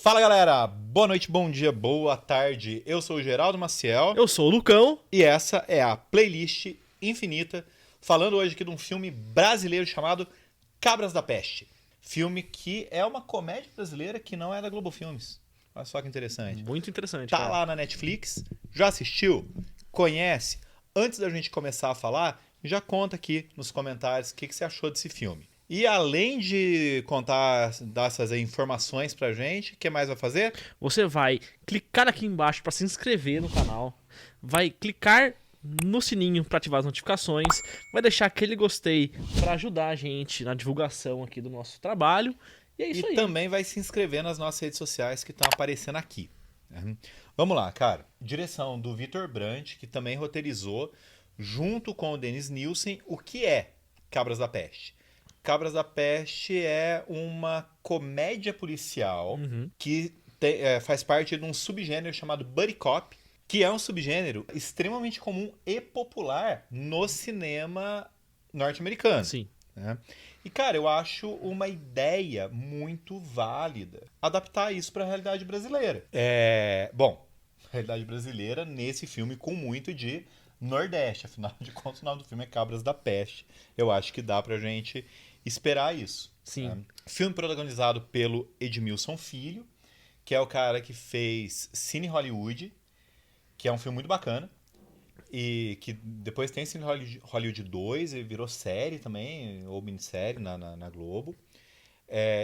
Fala galera, boa noite, bom dia, boa tarde. Eu sou o Geraldo Maciel Eu sou o Lucão. e essa é a playlist infinita, falando hoje aqui de um filme brasileiro chamado Cabras da Peste. Filme que é uma comédia brasileira que não é da Globo Filmes. Olha só que interessante. Muito interessante, Tá cara. lá na Netflix, já assistiu? Conhece? Antes da gente começar a falar, já conta aqui nos comentários o que você achou desse filme. E além de contar, dar essas informações pra gente, o que mais vai fazer? Você vai clicar aqui embaixo para se inscrever no canal, vai clicar no sininho para ativar as notificações, vai deixar aquele gostei para ajudar a gente na divulgação aqui do nosso trabalho. E é isso aí. E também vai se inscrever nas nossas redes sociais que estão aparecendo aqui. Vamos lá, cara. Direção do Vitor Brandt, que também roteirizou, junto com o Denis Nilsen, o que é Cabras da Peste. Cabras da Peste é uma comédia policial que faz parte de um subgênero chamado Buddy Cop, que é um subgênero extremamente comum e popular no cinema norte-americano. Sim. Né? E, cara, eu acho uma ideia muito válida adaptar isso para a realidade brasileira. Bom, realidade brasileira nesse filme com muito de Nordeste. Afinal de contas, o nome do filme é Cabras da Peste. Eu acho que dá pra gente esperar isso. Sim. Né? Filme protagonizado pelo Edmilson Filho, que é o cara que fez Cine Hollywood, que é um filme muito bacana. E que depois tem Cine Hollywood 2, e virou série também, ou minissérie na Globo.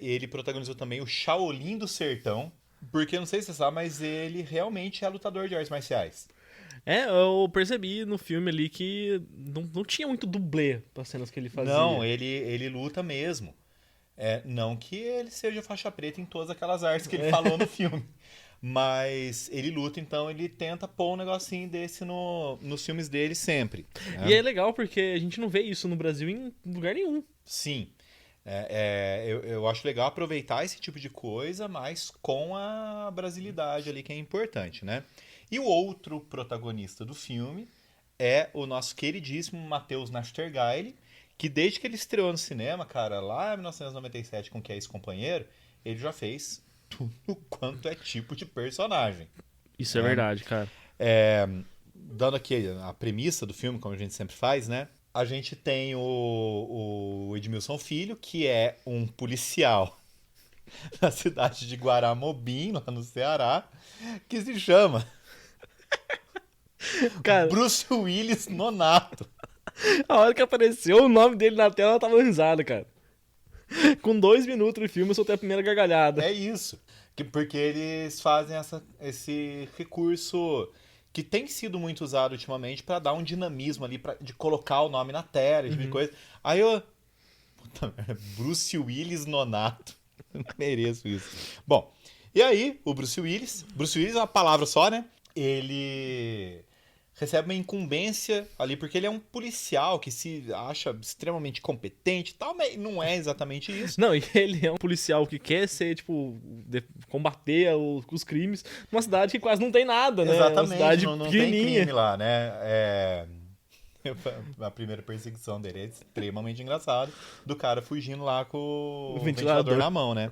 Ele protagonizou também o Shaolin do Sertão, porque não sei se você sabe, mas ele realmente é lutador de artes marciais. Eu percebi no filme ali que não tinha muito dublê para cenas que ele fazia. Não, ele luta mesmo. Não que ele seja faixa preta em todas aquelas artes que ele falou no filme. Mas ele luta, então ele tenta pôr um negocinho desse nos filmes dele sempre. Né? E é legal porque a gente não vê isso no Brasil em lugar nenhum. Sim. Eu acho legal aproveitar esse tipo de coisa, mas com a brasilidade ali que é importante, né? E o outro protagonista do filme é o nosso queridíssimo Matheus Nachtergaele, que desde que ele estreou no cinema, cara, lá em 1997 com Que é Ex-Companheiro, ele já fez tudo quanto é tipo de personagem. Isso é verdade, cara. Dando aqui a premissa do filme, como a gente sempre faz, né? A gente tem o Edmilson Filho, que é um policial na cidade de Guaramobim, lá no Ceará, que se chama Cara, Bruce Willis Nonato. a hora que apareceu o nome dele na tela, eu tava risada, cara. Com 2 minutos de filme, eu soltei a primeira gargalhada. É isso. Porque eles fazem esse recurso que tem sido muito usado ultimamente para dar um dinamismo ali, de colocar o nome na tela, esse tipo de coisa. Aí eu... Puta merda, Bruce Willis Nonato. Eu não mereço isso. Bom, e aí, o Bruce Willis é uma palavra só, né? Ele recebe uma incumbência ali, porque ele é um policial que se acha extremamente competente e tal, mas não é exatamente isso. Não, e ele é um policial que quer ser, tipo, combater os crimes numa cidade que quase não tem nada, né? Exatamente, Uma cidade não tem pequenininha. crime lá, né? A primeira perseguição dele é extremamente engraçado, do cara fugindo lá com o ventilador na mão, né?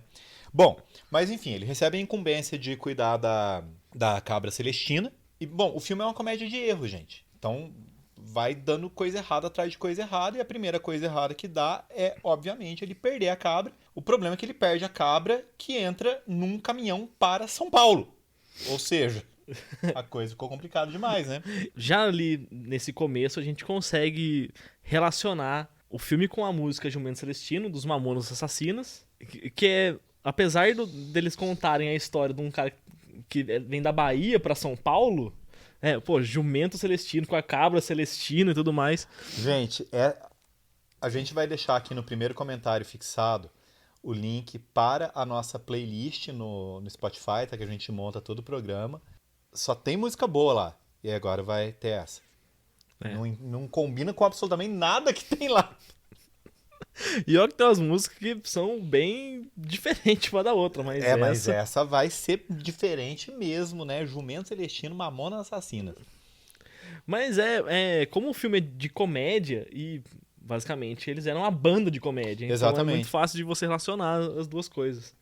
Bom, mas enfim, ele recebe a incumbência de cuidar da cabra Celestina. E, bom, o filme é uma comédia de erro, gente. Então, vai dando coisa errada atrás de coisa errada. E a primeira coisa errada que dá é, obviamente, ele perder a cabra. O problema é que ele perde a cabra que entra num caminhão para São Paulo. Ou seja, a coisa ficou complicada demais, né? Já ali nesse começo, a gente consegue relacionar o filme com a música Jumento Celestino, dos Mamonas Assassinas, que é, apesar deles contarem a história de um cara que vem da Bahia pra São Paulo, Jumento Celestino com a cabra Celestino e tudo mais. Gente, a gente vai deixar aqui no primeiro comentário fixado o link para a nossa playlist no Spotify, tá? Que a gente monta todo o programa. Só tem música boa lá. E agora vai ter essa. Não combina com absolutamente nada que tem lá. E olha que tem umas músicas que são bem diferentes uma da outra, mas mas essa vai ser diferente mesmo, né? Jumento Celestino, Mamonas Assassinas. Mas como o filme é de comédia e basicamente eles eram uma banda de comédia, então Exatamente. é muito fácil de você relacionar as duas coisas.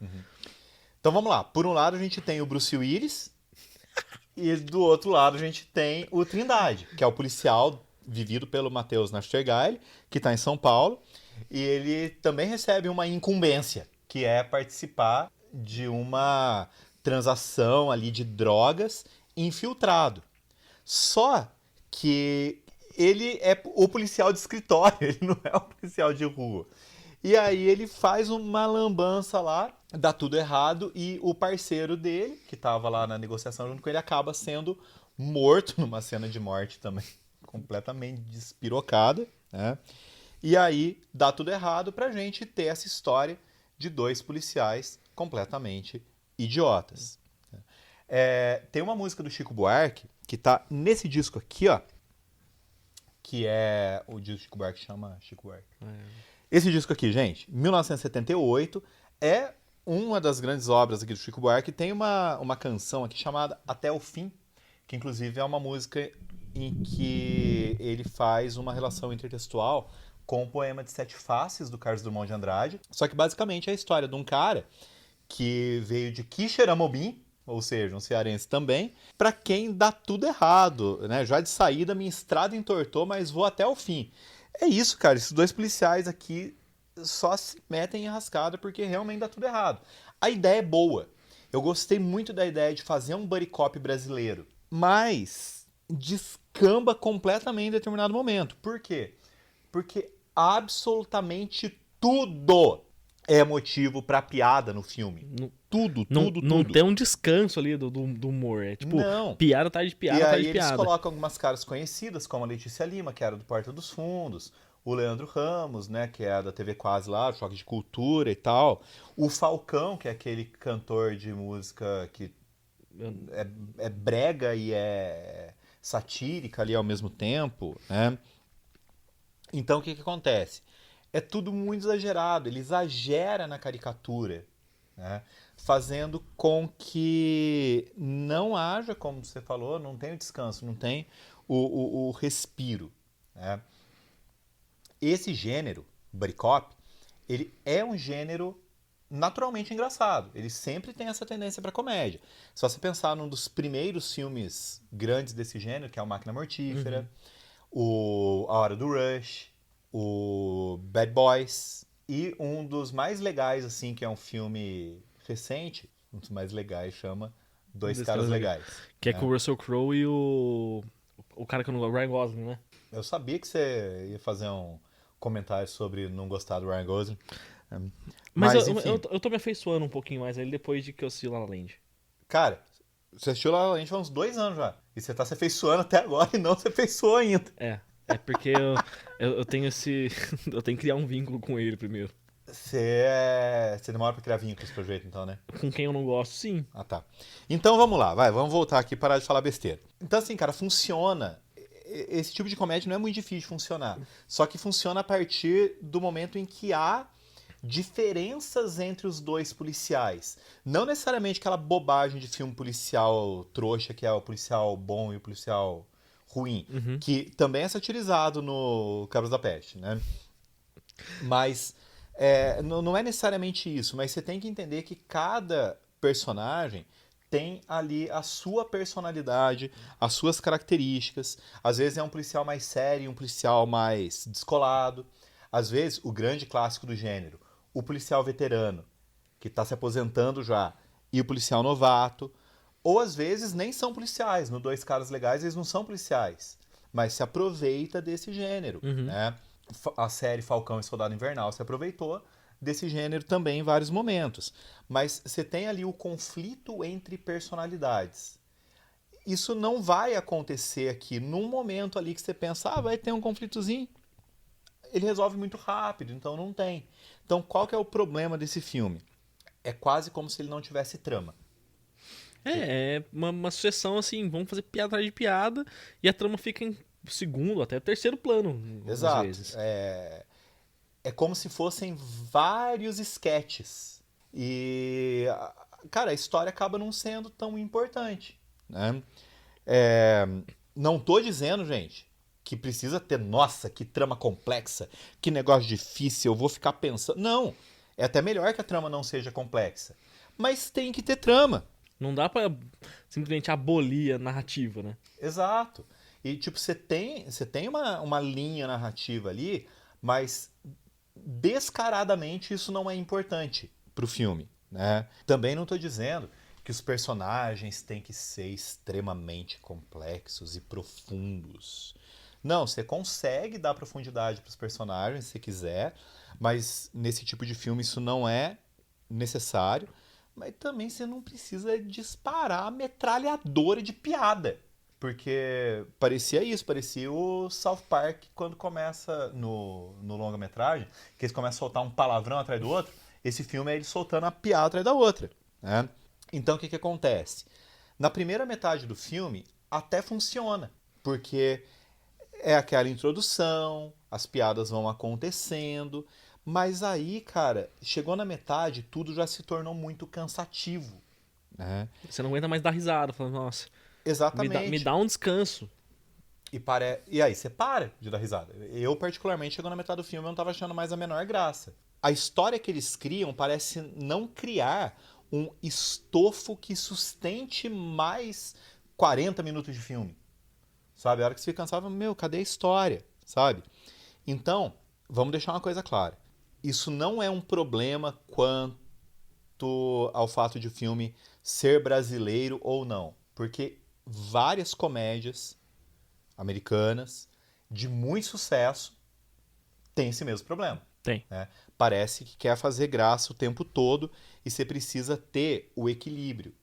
Então vamos lá. Por um lado a gente tem o Bruce Willis e do outro lado a gente tem o Trindade, que é o policial vivido pelo Matheus Nastergaile, que está em São Paulo. E ele também recebe uma incumbência, que é participar de uma transação ali de drogas infiltrado. Só que ele é o policial de escritório, ele não é o policial de rua. E aí ele faz uma lambança lá, dá tudo errado, e o parceiro dele, que estava lá na negociação junto com ele, acaba sendo morto numa cena de morte também, completamente despirocada, né? E aí dá tudo errado pra gente ter essa história de dois policiais completamente idiotas. Tem uma música do Chico Buarque que tá nesse disco aqui, ó, que é o disco do Chico Buarque, chama Chico Buarque. Esse disco aqui, gente, 1978, é uma das grandes obras aqui do Chico Buarque. Tem uma canção aqui chamada Até o Fim, que inclusive é uma música em que ele faz uma relação intertextual com o poema de Sete Faces, do Carlos Drummond de Andrade. Só que basicamente é a história de um cara que veio de Quixeramobim, ou seja, um cearense também, para quem dá tudo errado, né? Já de saída, minha estrada entortou, mas vou até o fim. É isso, cara. Esses dois policiais aqui só se metem em enrascada porque realmente dá tudo errado. A ideia é boa. Eu gostei muito da ideia de fazer um buddy cop brasileiro, mas descamba completamente em determinado momento. Por quê? Porque absolutamente tudo é motivo pra piada no filme. Tudo. Não tem um descanso ali do humor. É tipo, Não. piada atrás de piada, E atrás aí de eles piada. colocam algumas caras conhecidas, como a Letícia Lima, que era do Porta dos Fundos, o Leandro Ramos, né, que é da TV Quase lá, Choque de Cultura e tal, o Falcão, que é aquele cantor de música que é brega e é satírica ali ao mesmo tempo, né? Então o que acontece? É tudo muito exagerado, ele exagera na caricatura, né? Fazendo com que não haja, como você falou, não tem o descanso, não tem o respiro, né? Esse gênero, buddy cop, ele é um gênero naturalmente engraçado. Ele sempre tem essa tendência para comédia. Se você pensar num dos primeiros filmes grandes desse gênero, que é o Máquina Mortífera, A Hora do Rush, o Bad Boys, e um dos mais legais, assim, que é um filme recente, um dos mais legais, chama Dois Caras Legais. Que é com o Russell Crowe e o cara que eu não gosto, o Ryan Gosling, né? Eu sabia que você ia fazer um comentário sobre não gostar do Ryan Gosling. Mas enfim. eu tô me afeiçoando um pouquinho mais a ele depois de que eu assisti La La Land. Cara, você assistiu lá a gente há uns 2 anos já. E você tá se afeiçoando até agora e não se afeiçoou ainda. É porque eu tenho esse. Eu tenho que criar um vínculo com ele primeiro. Você demora pra criar vínculos pro jeito, então, né? Com quem eu não gosto, sim. Ah, tá. Então vamos lá, vamos voltar aqui e parar de falar besteira. Então, assim, cara, funciona. Esse tipo de comédia não é muito difícil de funcionar. Só que funciona a partir do momento em que há diferenças entre os dois policiais. Não necessariamente aquela bobagem de filme policial trouxa, que é o policial bom e o policial ruim, que também é satirizado no Cabras da Peste, né? Mas não é necessariamente isso, mas você tem que entender que cada personagem tem ali a sua personalidade, as suas características. Às vezes é um policial mais sério, um policial mais descolado. Às vezes, o grande clássico do gênero, o policial veterano, que está se aposentando já, e o policial novato. Ou às vezes nem são policiais. No Dois Caras Legais eles não são policiais, mas se aproveita desse gênero, né? A série Falcão e Soldado Invernal se aproveitou desse gênero também em vários momentos. Mas você tem ali o conflito entre personalidades. Isso não vai acontecer aqui num momento ali que você pensa, vai ter um conflitozinho. Ele resolve muito rápido, então não tem. Então qual que é o problema desse filme? É quase como se ele não tivesse trama. É uma sucessão assim, vamos fazer piada atrás de piada e a trama fica em segundo, até terceiro plano. Exato. Vezes. É como se fossem vários esquetes. E, cara, a história acaba não sendo tão importante, né? Não tô dizendo, gente, que precisa ter, nossa, que trama complexa, que negócio difícil, eu vou ficar pensando. Não, é até melhor que a trama não seja complexa. mas tem que ter trama. Não dá pra simplesmente abolir a narrativa, né? Exato. E, tipo, você tem uma linha narrativa ali, mas descaradamente isso não é importante pro filme, né? Também não estou dizendo que os personagens têm que ser extremamente complexos e profundos. Não, você consegue dar profundidade para os personagens se quiser, mas nesse tipo de filme isso não é necessário. Mas também você não precisa disparar a metralhadora de piada. Porque parecia isso, parecia o South Park quando começa no longa-metragem, que eles começam a soltar um palavrão atrás do outro. Esse filme é ele soltando a piada atrás da outra, né? Então o que acontece? Na primeira metade do filme até funciona, porque é aquela introdução, as piadas vão acontecendo, mas aí, cara, chegou na metade, tudo já se tornou muito cansativo, né? Você não aguenta mais dar risada, falando, nossa, me Exatamente. dá um descanso. E aí você para de dar risada. Eu, particularmente, chegou na metade do filme, eu não tava achando mais a menor graça. A história que eles criam parece não criar um estofo que sustente mais 40 minutos de filme. Sabe? A hora que você fica cansado, meu, cadê a história? Sabe? Então, vamos deixar uma coisa clara. Isso não é um problema quanto ao fato de o filme ser brasileiro ou não. Porque várias comédias americanas de muito sucesso têm esse mesmo problema. Tem. Né? Parece que quer fazer graça o tempo todo e você precisa ter o equilíbrio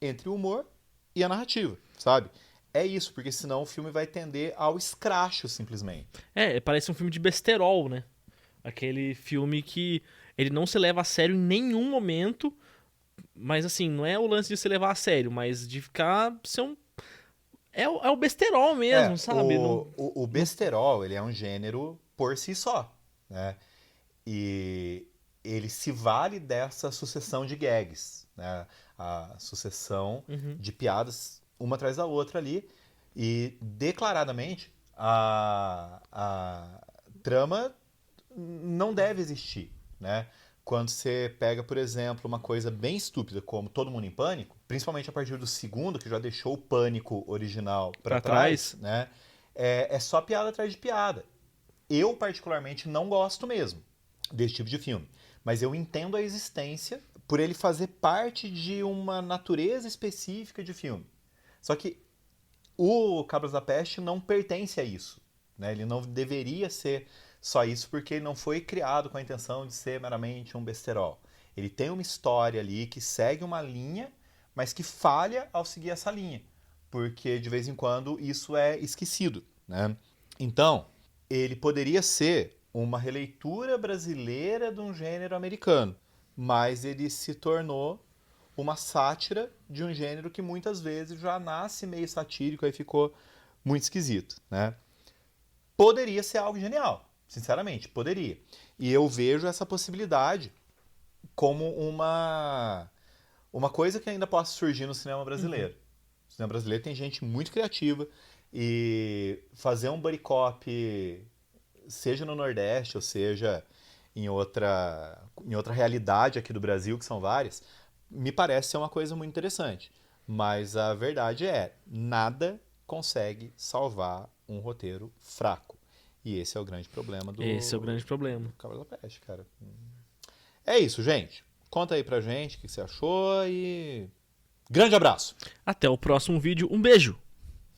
entre o humor e a narrativa, sabe? É isso, porque senão o filme vai tender ao escracho, simplesmente. Parece um filme de besterol, né? Aquele filme que ele não se leva a sério em nenhum momento, mas assim, não é o lance de se levar a sério, mas de ficar... É o besterol mesmo, sabe? O besterol, ele é um gênero por si só, né? E ele se vale dessa sucessão de gags, né? A sucessão de piadas uma atrás da outra ali. E declaradamente a trama não deve existir, né? Quando você pega, por exemplo, uma coisa bem estúpida como Todo Mundo em Pânico, principalmente a partir do segundo, que já deixou o Pânico original para trás, né? É só piada atrás de piada. Eu, particularmente, não gosto mesmo desse tipo de filme. Mas eu entendo a existência por ele fazer parte de uma natureza específica de filme. Só que o Cabras da Peste não pertence a isso, né? Ele não deveria ser só isso porque ele não foi criado com a intenção de ser meramente um besterol. Ele tem uma história ali que segue uma linha, mas que falha ao seguir essa linha, porque de vez em quando isso é esquecido, né? Então, ele poderia ser uma releitura brasileira de um gênero americano, mas ele se tornou uma sátira de um gênero que muitas vezes já nasce meio satírico e ficou muito esquisito, né? Poderia ser algo genial, sinceramente, poderia. E eu vejo essa possibilidade como uma coisa que ainda possa surgir no cinema brasileiro. O cinema brasileiro tem gente muito criativa e fazer um buddy cop, seja no Nordeste ou seja em outra realidade aqui do Brasil, que são várias, me parece ser uma coisa muito interessante. Mas a verdade é, nada consegue salvar um roteiro fraco. E esse é o grande problema do... Esse é o grande problema. Cabras da Peste, cara. É isso, gente. Conta aí pra gente o que você achou e... Grande abraço! Até o próximo vídeo. Um beijo!